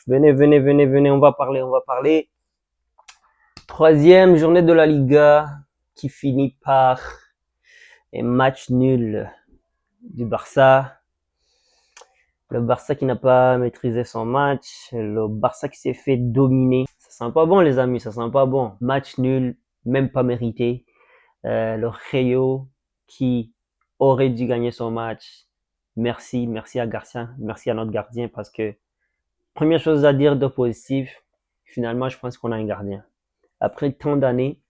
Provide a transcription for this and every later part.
Venez, venez, venez, venez, on va parler, on va parler. Troisième journée de la Liga qui finit par un match nul du Barça. Le Barça qui n'a pas maîtrisé son match. Le Barça qui s'est fait dominer. Ça sent pas bon, les amis, ça sent pas bon. Match nul, même pas mérité. Le Rayo qui aurait dû gagner son match. Merci, merci à Garcia, merci à notre gardien parce que première chose à dire de positif, finalement, je pense qu'on a un gardien. Après tant d'années,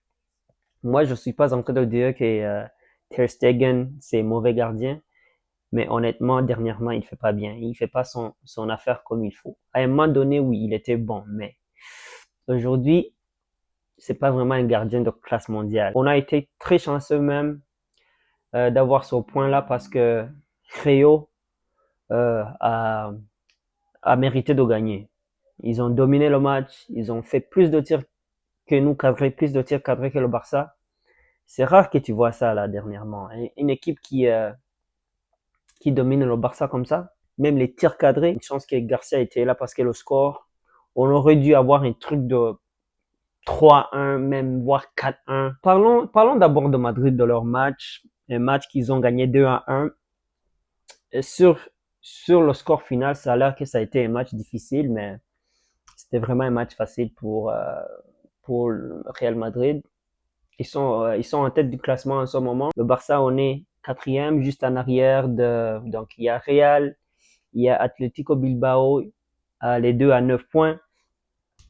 moi, je suis pas en train de dire que Ter Stegen, c'est un mauvais gardien, mais honnêtement, dernièrement, il fait pas bien. Il fait pas son affaire comme il faut. À un moment donné, oui, il était bon, mais aujourd'hui, c'est pas vraiment un gardien de classe mondiale. On a été très chanceux même d'avoir ce point-là parce que Rayo a mérité de gagner. Ils ont dominé le match, ils ont fait plus de tirs que nous cadrés, plus de tirs cadrés que le Barça. C'est rare que tu vois ça là dernièrement. Une équipe qui domine le Barça comme ça, même les tirs cadrés, une chance que Garcia était là parce que le score, on aurait dû avoir un truc de 3-1, même voire 4-1. Parlons d'abord de Madrid, de leur match, un match qu'ils ont gagné 2-1. Et sur le score final, ça a l'air que ça a été un match difficile, mais c'était vraiment un match facile pour le Real Madrid. Ils sont en tête du classement en ce moment. Le Barça, on est quatrième, juste en arrière donc il y a Real, il y a Atlético Bilbao, les deux à 9 points,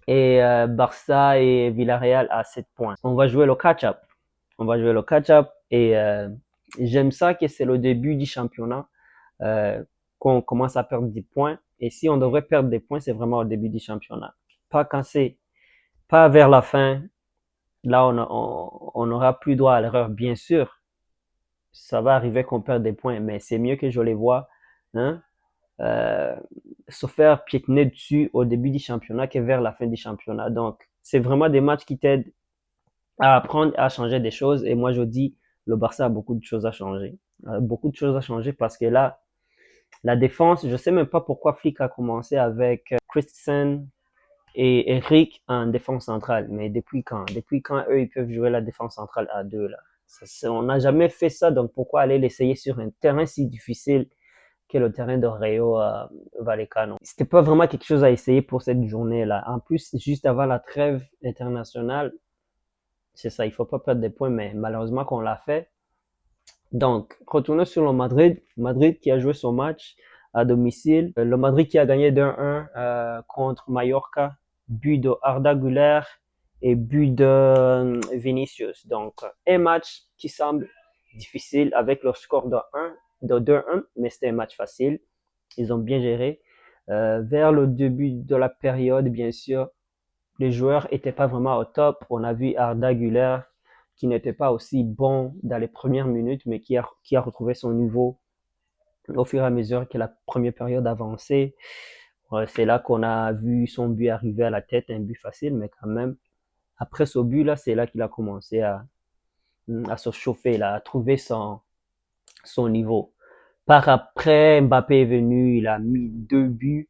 et Barça et Villarreal à 7 points. On va jouer le catch-up. On va jouer le catch-up et j'aime ça que c'est le début du championnat, qu'on commence à perdre des points. Et si on devrait perdre des points, c'est vraiment au début du championnat. Pas vers la fin. Là, on n'aura plus droit à l'erreur, bien sûr. Ça va arriver qu'on perde des points, mais c'est mieux que je les vois hein, euh, se faire piétiner dessus au début du championnat que vers la fin du championnat. Donc, c'est vraiment des matchs qui t'aident à apprendre à changer des choses. Et moi, je dis, le Barça a beaucoup de choses à changer. Beaucoup de choses à changer parce que là, la défense, je sais même pas pourquoi Flick a commencé avec Christensen et Eric en défense centrale. Mais depuis quand? Depuis quand eux, ils peuvent jouer la défense centrale à deux, là? On n'a jamais fait ça, donc pourquoi aller l'essayer sur un terrain si difficile que le terrain de Rayo Vallecano? C'était pas vraiment quelque chose à essayer pour cette journée-là. En plus, juste avant la trêve internationale, c'est ça, il faut pas perdre des points, mais malheureusement qu'on l'a fait. Donc, retournons sur le Madrid. Madrid qui a joué son match à domicile. Le Madrid qui a gagné 2-1 contre Mallorca. But de Arda Güler et but de Vinicius. Donc, un match qui semble difficile avec leur score de 2-1, mais c'était un match facile. Ils ont bien géré. Vers le début de la période, bien sûr, les joueurs étaient pas vraiment au top. On a vu Arda Güler qui n'était pas aussi bon dans les premières minutes, mais qui a retrouvé son niveau au fur et à mesure que la première période avançait. C'est là qu'on a vu son but arriver à la tête, un but facile, mais quand même, après ce but-là, c'est là qu'il a commencé à se chauffer, là, à trouver son niveau. Par après, Mbappé est venu, il a mis 2 buts,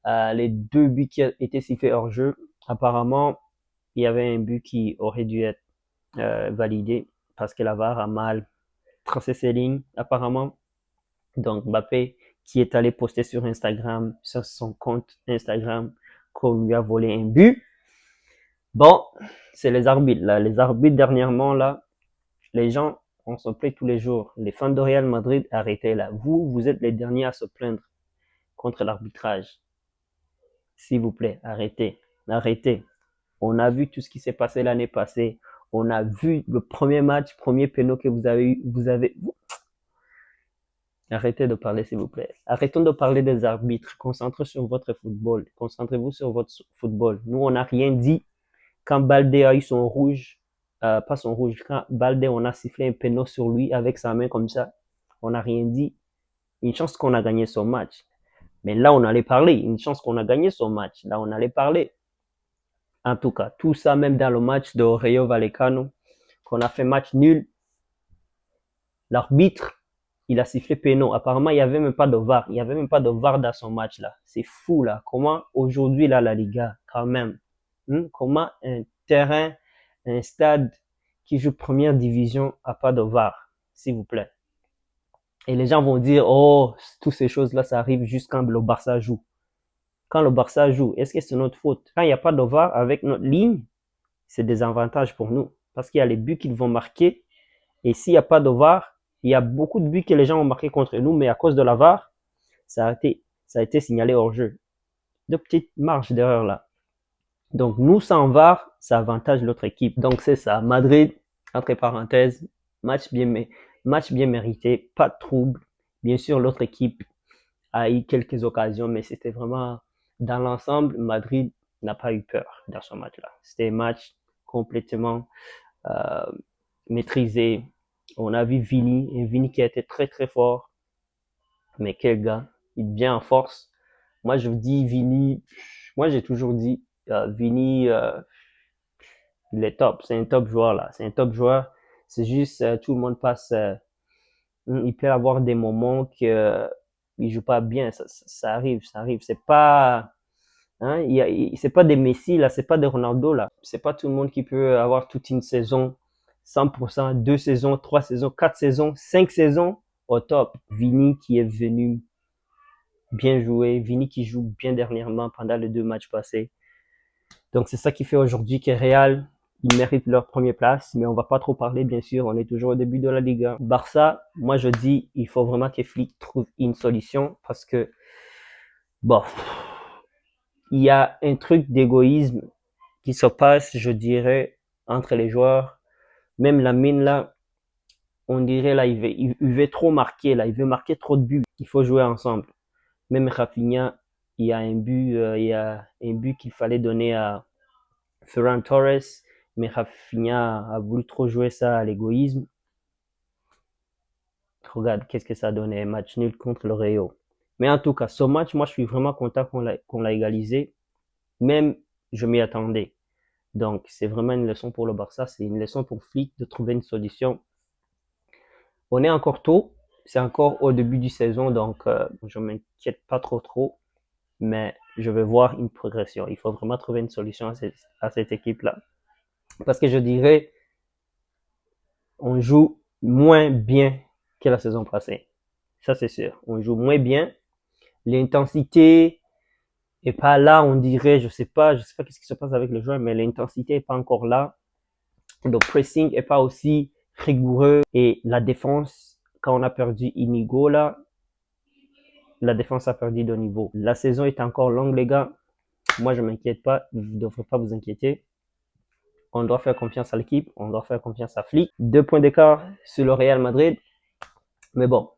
les 2 buts qui étaient sifflés hors jeu. Apparemment, il y avait un but qui aurait dû être validé parce que la VAR a mal tracé ses lignes, apparemment. Donc, Mbappé, qui est allé poster sur Instagram, sur son compte Instagram, qu'on lui a volé un but. Bon, c'est les arbitres, là. Les arbitres, dernièrement, là, les gens, on se plaint tous les jours. Les fans de Real Madrid, arrêtez, là. Vous êtes les derniers à se plaindre contre l'arbitrage. S'il vous plaît, arrêtez. Arrêtez. On a vu tout ce qui s'est passé l'année passée. On a vu le premier match, premier péno que vous avez eu. Arrêtez de parler, s'il vous plaît. Arrêtons de parler des arbitres. Concentrez sur votre football. Concentrez-vous sur votre football. Nous, on n'a rien dit. Quand Baldé a eu son rouge, pas son rouge, quand Baldé, on a sifflé un péno sur lui avec sa main comme ça, on n'a rien dit. Une chance qu'on a gagné son match. Mais là, on allait parler. Une chance qu'on a gagné son match. Là, on allait parler. En tout cas, tout ça, même dans le match de Rayo Vallecano, qu'on a fait match nul, l'arbitre il a sifflé péno. Apparemment, il n'y avait même pas de VAR. Il n'y avait même pas de VAR dans son match là. C'est fou là. Comment aujourd'hui là la Liga, quand même, comment un terrain, un stade qui joue première division a pas de VAR, s'il vous plaît. Et les gens vont dire, oh, toutes ces choses-là, ça arrive juste quand le Barça joue. Quand le Barça joue, est-ce que c'est notre faute? Quand il n'y a pas de VAR avec notre ligne, c'est des avantages pour nous. Parce qu'il y a les buts qu'ils vont marquer. Et s'il n'y a pas de VAR, il y a beaucoup de buts que les gens ont marqués contre nous, mais à cause de la VAR, ça a été signalé hors jeu. De petites marges d'erreur là. Donc nous, sans VAR, ça avantage l'autre équipe. Donc c'est ça. Madrid, entre parenthèses, match bien mérité, pas de trouble. Bien sûr, l'autre équipe a eu quelques occasions, mais c'était vraiment, dans l'ensemble, Madrid n'a pas eu peur dans ce match-là. C'était un match complètement euh, maîtrisé. On a vu Vini qui a été très très fort, mais quel gars, il vient en force. Moi je vous dis Vini, moi j'ai toujours dit Vini, il est top, c'est un top joueur là, c'est un top joueur. C'est juste tout le monde passe, il peut avoir des moments que il joue pas bien, ça arrive, ça arrive. C'est pas hein, c'est pas des Messi là, c'est pas des Ronaldo là. C'est pas tout le monde qui peut avoir toute une saison 100%, 2 saisons, 3 saisons, 4 saisons, 5 saisons au top. Vini qui est venu bien jouer, Vini qui joue bien dernièrement pendant les 2 matchs passés. Donc c'est ça qui fait aujourd'hui que Real, ils méritent leur première place, mais on va pas trop parler bien sûr, on est toujours au début de la Liga. Barça, moi je dis, il faut vraiment que Flick trouve une solution parce que bon, il y a un truc d'égoïsme qui se passe, je dirais, entre les joueurs. Même Lamine là, on dirait là, il veut trop marquer là, il veut marquer trop de buts. Il faut jouer ensemble. Même Rafinha, il y a un but qu'il fallait donner à Ferran Torres, mais Rafinha a voulu trop jouer ça à l'égoïsme. Regarde, qu'est-ce que ça a donné, un match nul contre le Rayo. Mais en tout cas, ce match, moi, je suis vraiment content qu'on l'a égalisé. Même, je m'y attendais. Donc, c'est vraiment une leçon pour le Barça, c'est une leçon pour Flick de trouver une solution. On est encore tôt, c'est encore au début du saison, donc je m'inquiète pas trop, mais je vais voir une progression. Il faut vraiment trouver une solution à cette équipe-là. Parce que je dirais, on joue moins bien que la saison passée. Ça, c'est sûr. On joue moins bien. L'intensité est pas là, on dirait, je sais pas qu'est-ce qui se passe avec le joueur, mais l'intensité est pas encore là. Le pressing est pas aussi rigoureux et la défense, quand on a perdu Inigo là, la défense a perdu de niveau. La saison est encore longue, les gars. Moi, je m'inquiète pas. Vous ne devrez pas vous inquiéter. On doit faire confiance à l'équipe. On doit faire confiance à Flick. 2 points d'écart sur le Real Madrid. Mais bon,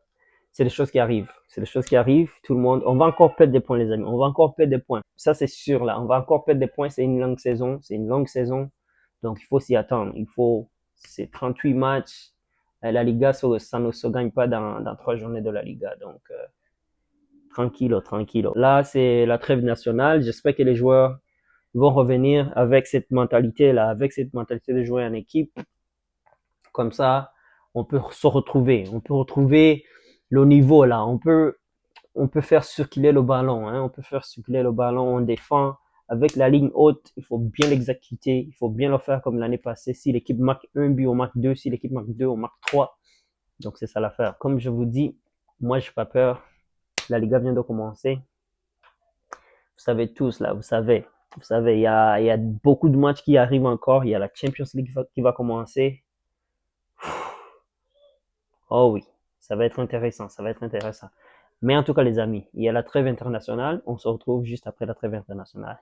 c'est des choses qui arrivent. C'est des choses qui arrivent. Tout le monde, on va encore perdre des points, les amis. On va encore perdre des points. Ça, c'est sûr, là. On va encore perdre des points. C'est une longue saison. C'est une longue saison. Donc, il faut s'y attendre. C'est 38 matchs. La Liga, ça ne se gagne pas dans 3 journées de la Liga. Donc, tranquille, tranquille. Là, c'est la trêve nationale. J'espère que les joueurs vont revenir avec cette mentalité-là, avec cette mentalité de jouer en équipe. Comme ça, on peut se retrouver. On peut retrouver le niveau là. On peut faire circuler le ballon. Hein. On peut faire circuler le ballon. On défend avec la ligne haute. Il faut bien l'exécuter. Il faut bien le faire comme l'année passée. Si l'équipe marque un but, on marque deux. Si l'équipe marque deux, on marque trois. Donc c'est ça l'affaire. Comme je vous dis, moi je n'ai pas peur. La Liga vient de commencer. Vous savez tous là, vous savez, il y a beaucoup de matchs qui arrivent encore. Il y a la Champions League qui va commencer. Oh oui, ça va être intéressant, ça va être intéressant. Mais en tout cas, les amis, il y a la trêve internationale. On se retrouve juste après la trêve internationale.